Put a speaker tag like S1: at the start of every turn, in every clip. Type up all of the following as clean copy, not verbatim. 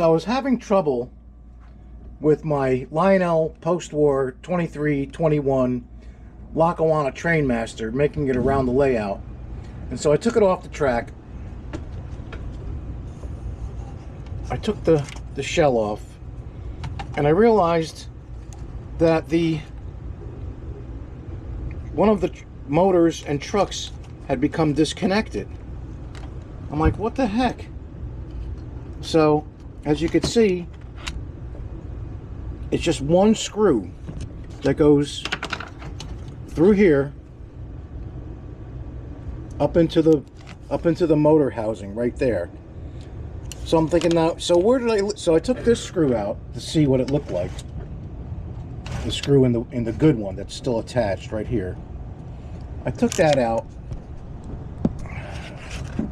S1: So I was having trouble with my Lionel post-war 2321 Lackawanna Trainmaster, making it around the layout. And so I took it off the track. I took the shell off, and I realized that one of the motors and trucks had become disconnected. I'm like, what the heck? So, as you can see, it's just one screw that goes through here up into the motor housing right there. So I'm thinking now, so I took this screw out to see what it looked like. The screw in the good one that's still attached right here. I took that out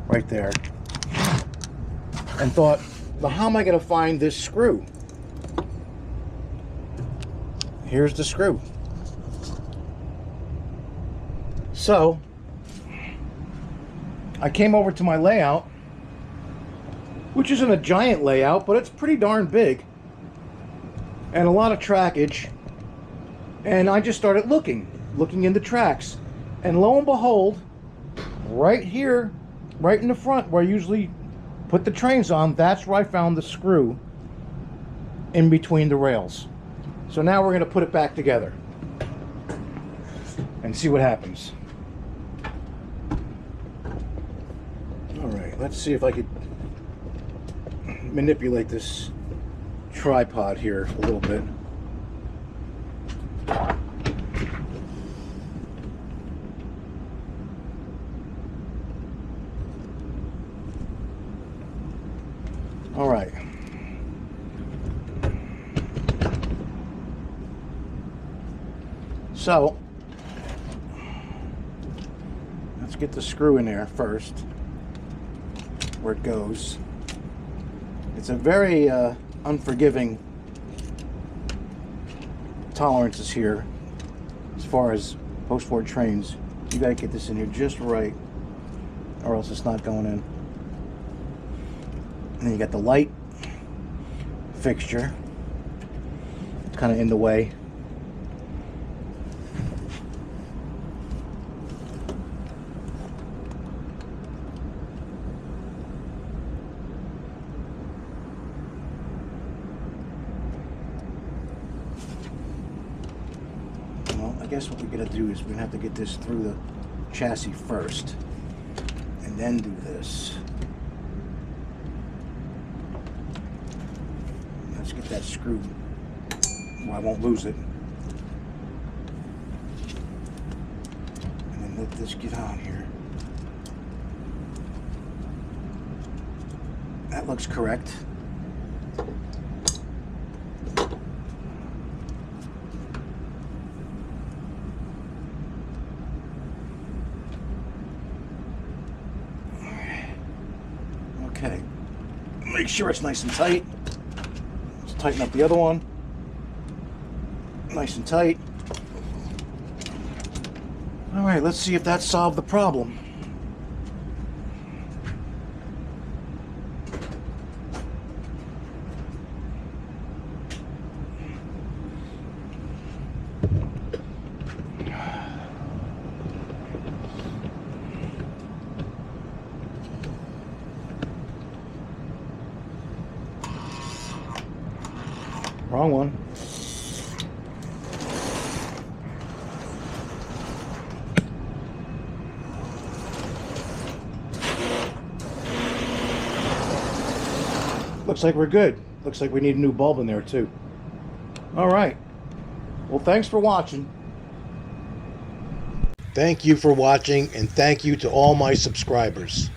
S1: right there and thought, well, how am I going to find this screw? Here's the screw. So I came over to my layout, which isn't a giant layout, but it's pretty darn big and a lot of trackage. And I just started looking in the tracks, and lo and behold, right here, right in the front where I usually put the trains on, that's where I found the screw in between the rails. So now we're going to put it back together and see what happens. Alright, let's see if I could manipulate this tripod here a little bit. All right. So, let's get the screw in there first, where it goes. It's a very unforgiving tolerances here as far as post-war trains. You gotta get this in here just right, or else it's not going in. And then you got the light fixture, kind of in the way. Well, I guess what we're gonna do is we're gonna have to get this through the chassis first, and then do this. Let's get that screw where I won't lose it. And then let this get on here. That looks correct. Okay. Make sure it's nice and tight. Tighten up the other one. Nice and tight. All right, let's see if that solved the problem. Wrong one. Looks like we're good. Looks like we need a new bulb in there too. All right. Well, thanks for watching. Thank you for watching, and thank you to all my subscribers.